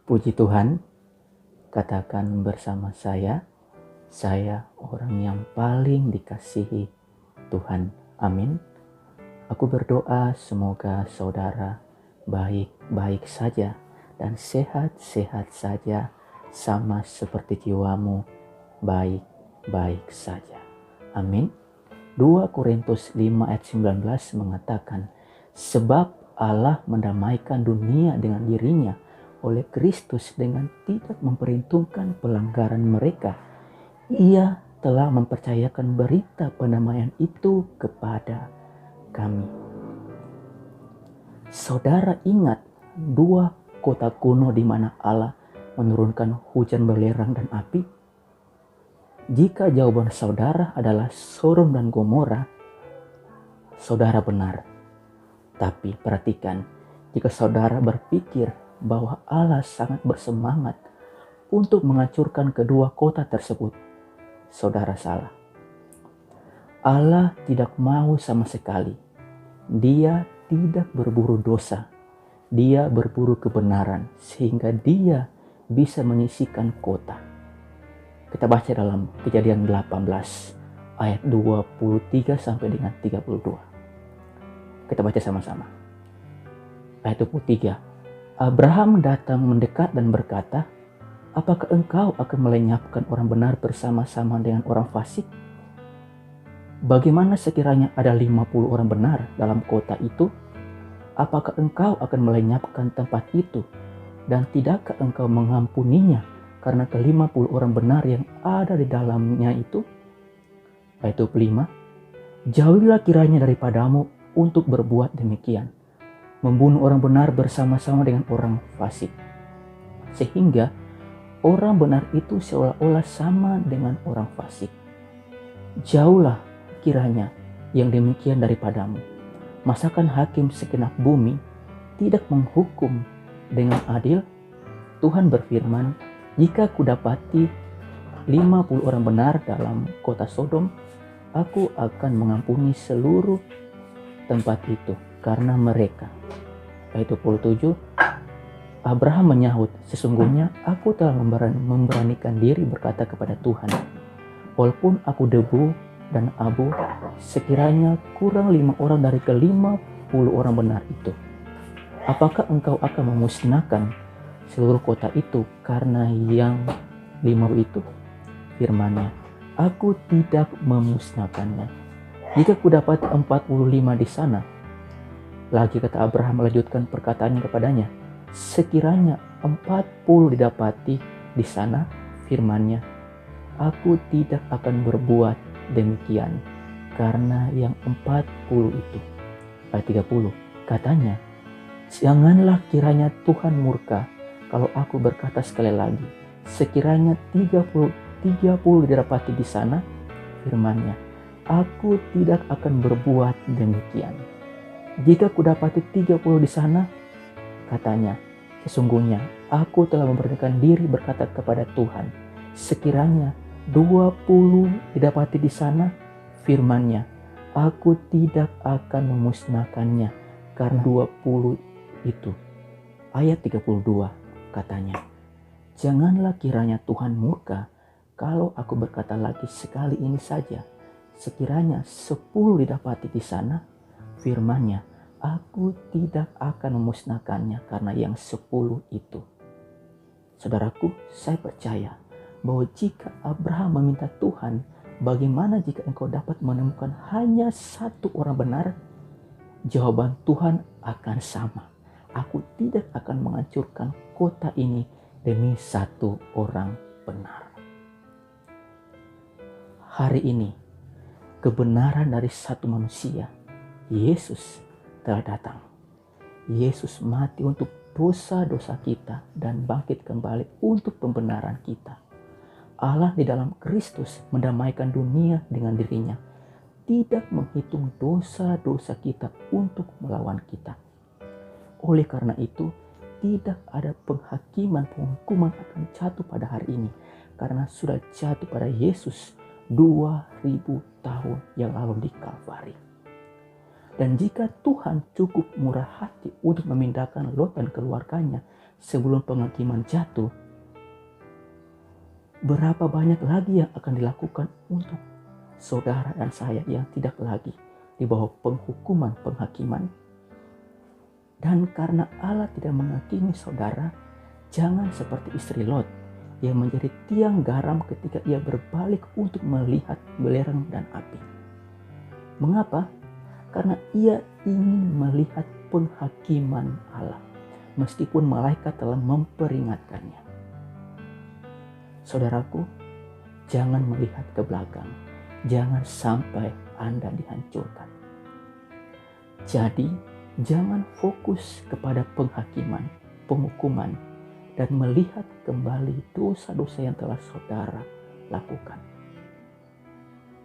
Puji Tuhan, katakan bersama saya orang yang paling dikasihi Tuhan. Amin. Aku berdoa semoga saudara baik-baik saja dan sehat-sehat saja, sama seperti jiwamu baik-baik saja. Amin. 2 Korintus 5 ayat 19 mengatakan, sebab Allah mendamaikan dunia dengan dirinya oleh Kristus dengan tidak memperhitungkan pelanggaran mereka. Ia telah mempercayakan berita pendamaian itu kepada kami. Saudara ingat 2 kota kuno di mana Allah menurunkan hujan belerang dan api? Jika jawaban saudara adalah Sodom dan Gomora, saudara benar. Tapi perhatikan, jika saudara berpikir bahwa Allah sangat bersemangat untuk menghancurkan kedua kota tersebut, saudara salah. Allah tidak mau sama sekali. Dia tidak berburu dosa. Dia berburu kebenaran sehingga dia bisa menyisikan kota. Kita baca dalam Kejadian 18 ayat 23 sampai dengan 32. Kita baca sama-sama. Ayat 23. Abraham datang mendekat dan berkata, apakah engkau akan melenyapkan orang benar bersama-sama dengan orang fasik? Bagaimana sekiranya ada 50 orang benar dalam kota itu? Apakah engkau akan melenyapkan tempat itu? Dan tidakkah engkau mengampuninya karena ke-50 orang benar yang ada di dalamnya itu? Ayat 25. Jauhilah kiranya daripadamu untuk berbuat demikian, membunuh orang benar bersama-sama dengan orang fasik, sehingga orang benar itu seolah-olah sama dengan orang fasik. Jauhlah kiranya yang demikian daripadamu. Masakan hakim segenap bumi tidak menghukum dengan adil? Tuhan berfirman, jika kudapati 50 orang benar dalam kota Sodom, aku akan mengampuni seluruh tempat itu karena mereka. Ayat 27. Abraham menyahut, sesungguhnya aku telah memberanikan diri berkata kepada Tuhan, walaupun aku debu dan abu, sekiranya kurang 5 orang dari ke-50 orang benar itu, apakah engkau akan memusnahkan seluruh kota itu karena yang 5 itu? Firman-Nya, aku tidak memusnahkannya. Jika kudapat 45 di sana. Lagi kata Abraham melanjutkan perkataannya kepadanya, sekiranya 40 didapati di sana, firman-Nya, aku tidak akan berbuat demikian karena yang 40 itu. Ayat 30, katanya, janganlah kiranya Tuhan murka kalau aku berkata sekali lagi, sekiranya 30 didapati di sana, firman-Nya, aku tidak akan berbuat demikian. Jika kudapati 30 di sana, katanya, sesungguhnya aku telah memberanikan diri berkata kepada Tuhan, sekiranya 20 didapati di sana, firman-Nya, aku tidak akan memusnahkannya karena 20 itu. Ayat 32 katanya, janganlah kiranya Tuhan murka kalau aku berkata lagi sekali ini saja, sekiranya 10 didapati di sana, firman-Nya, aku tidak akan memusnahkannya karena yang 10 itu. Saudaraku, saya percaya bahwa jika Abraham meminta Tuhan, bagaimana jika engkau dapat menemukan hanya 1 orang benar? Jawaban Tuhan akan sama. Aku tidak akan menghancurkan kota ini demi 1 orang benar. Hari ini, kebenaran dari 1 manusia, Yesus, telah datang. Yesus mati untuk dosa-dosa kita dan bangkit kembali untuk pembenaran kita. Allah di dalam Kristus mendamaikan dunia dengan dirinya, tidak menghitung dosa-dosa kita untuk melawan kita. Oleh karena itu, tidak ada penghukuman akan jatuh pada hari ini, karena sudah jatuh pada Yesus 2000 tahun yang lalu di Kalvari. Dan jika Tuhan cukup murah hati untuk memindahkan Lot dan keluarganya sebelum penghakiman jatuh, berapa banyak lagi yang akan dilakukan untuk saudara dan saya yang tidak lagi di bawah penghukuman penghakiman. Dan karena Allah tidak menghakimi saudara, jangan seperti istri Lot yang menjadi tiang garam ketika ia berbalik untuk melihat belerang dan api. Mengapa? Karena ia ingin melihat penghakiman Allah, meskipun malaikat telah memperingatkannya. Saudaraku, jangan melihat ke belakang. Jangan sampai Anda dihancurkan. Jadi, jangan fokus kepada penghakiman, penghukuman, dan melihat kembali dosa-dosa yang telah saudara lakukan.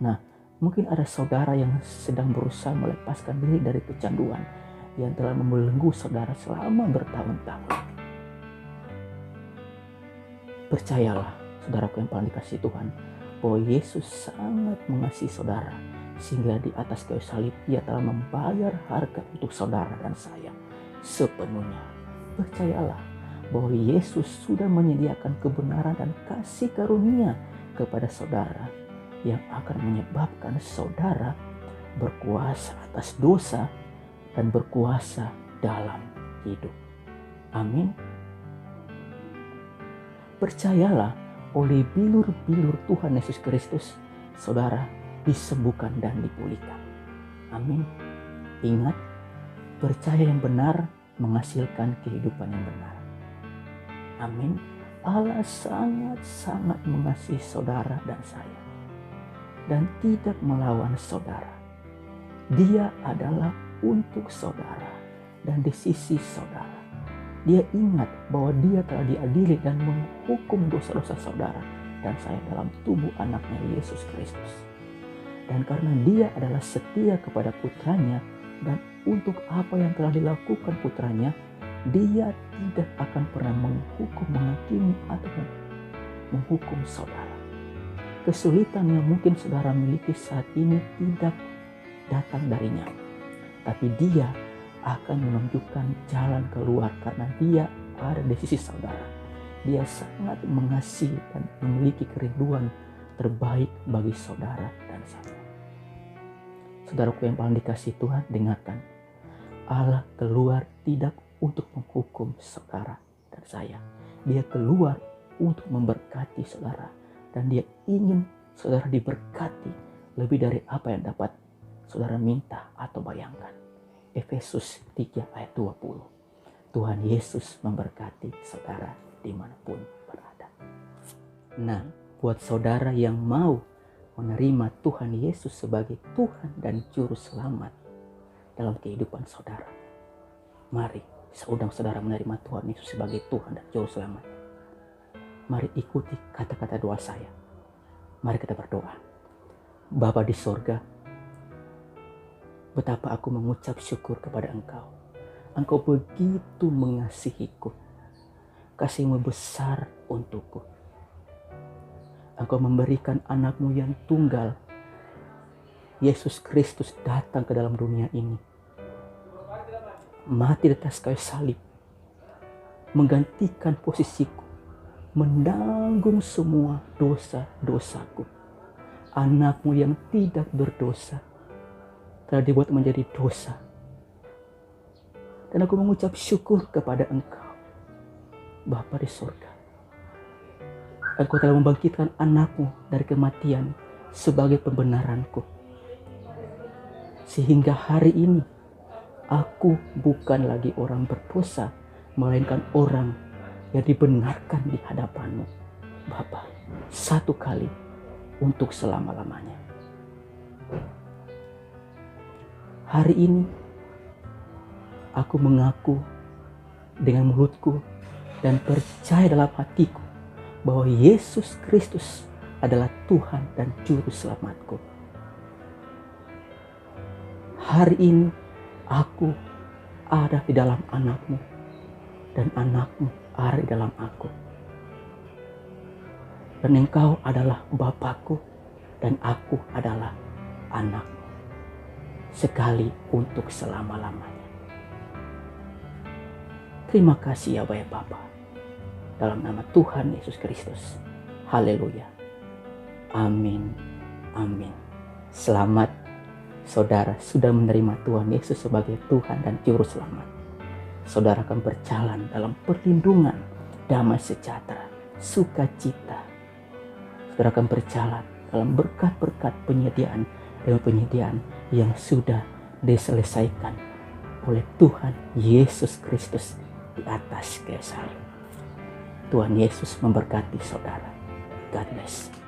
Nah, mungkin ada saudara yang sedang berusaha melepaskan diri dari kecanduan yang telah membelenggu saudara selama bertahun-tahun. Percayalah, saudaraku yang paling dikasihi Tuhan, bahwa Yesus sangat mengasihi saudara, sehingga di atas kayu salib Ia telah membayar harga untuk saudara dan saya sepenuhnya. Percayalah bahwa Yesus sudah menyediakan kebenaran dan kasih karunia kepada saudara yang akan menyebabkan saudara berkuasa atas dosa dan berkuasa dalam hidup. Amin. Percayalah, oleh bilur-bilur Tuhan Yesus Kristus, saudara disembuhkan dan dipulihkan. Amin. Ingat, percaya yang benar menghasilkan kehidupan yang benar. Amin. Allah sangat-sangat mengasihi saudara dan saya, dan tidak melawan saudara. Dia adalah untuk saudara dan di sisi saudara. Dia ingat bahwa Dia telah diadili dan menghukum dosa-dosa saudara dan saya dalam tubuh anaknya Yesus Kristus. Dan karena Dia adalah setia kepada putranya dan untuk apa yang telah dilakukan putranya, Dia tidak akan pernah menghukum, menghakimi atau menghukum saudara. Kesulitan yang mungkin saudara miliki saat ini tidak datang darinya, tapi Dia akan menunjukkan jalan keluar karena Dia ada di sisi saudara. Dia sangat mengasihi dan memiliki kerinduan terbaik bagi saudara dan saya. Saudaraku yang paling dikasihi Tuhan, dengarkan. Allah keluar tidak untuk menghukum saudara dan saya. Dia keluar untuk memberkati saudara. Dan Dia ingin saudara diberkati lebih dari apa yang dapat saudara minta atau bayangkan. Efesus 3 ayat 20. Tuhan Yesus memberkati saudara dimanapun berada. Nah, buat saudara yang mau menerima Tuhan Yesus sebagai Tuhan dan Juru Selamat dalam kehidupan saudara, mari saya undang saudara menerima Tuhan Yesus sebagai Tuhan dan Juru Selamat. Mari ikuti kata-kata doa saya. Mari kita berdoa. Bapa di sorga, betapa aku mengucap syukur kepada Engkau. Engkau begitu mengasihiku. Kasih-Mu besar untukku. Engkau memberikan anak-Mu yang tunggal, Yesus Kristus, datang ke dalam dunia ini. Mati di atas kayu salib. Menggantikan posisiku. Menanggung semua dosa-dosaku. Anak-Mu yang tidak berdosa telah dibuat menjadi dosa. Dan aku mengucap syukur kepada Engkau, Bapa di surga. Engkau telah membangkitkan anak-Mu dari kematian sebagai pembenaranku. Sehingga hari ini, aku bukan lagi orang berdosa, melainkan orang yang dibenarkan di hadapan-Mu, Bapa, satu kali untuk selama-lamanya. Hari ini, aku mengaku dengan mulutku dan percaya dalam hatiku bahwa Yesus Kristus adalah Tuhan dan Juru Selamatku. Hari ini, aku ada di dalam anak-Mu dan anak-Mu ada di dalam aku. Dan Engkau adalah Bapakku dan aku adalah anak-Mu. Sekali untuk selama-lamanya. Terima kasih ya Bapak Bapa. Dalam nama Tuhan Yesus Kristus. Haleluya. Amin. Amin. Selamat saudara sudah menerima Tuhan Yesus sebagai Tuhan dan Juru Selamat. Saudara akan berjalan dalam perlindungan, damai sejahtera, sukacita. Saudara akan berjalan dalam berkat-berkat penyediaan yang sudah diselesaikan oleh Tuhan Yesus Kristus di atas kayu salib. Tuhan Yesus memberkati saudara. God bless.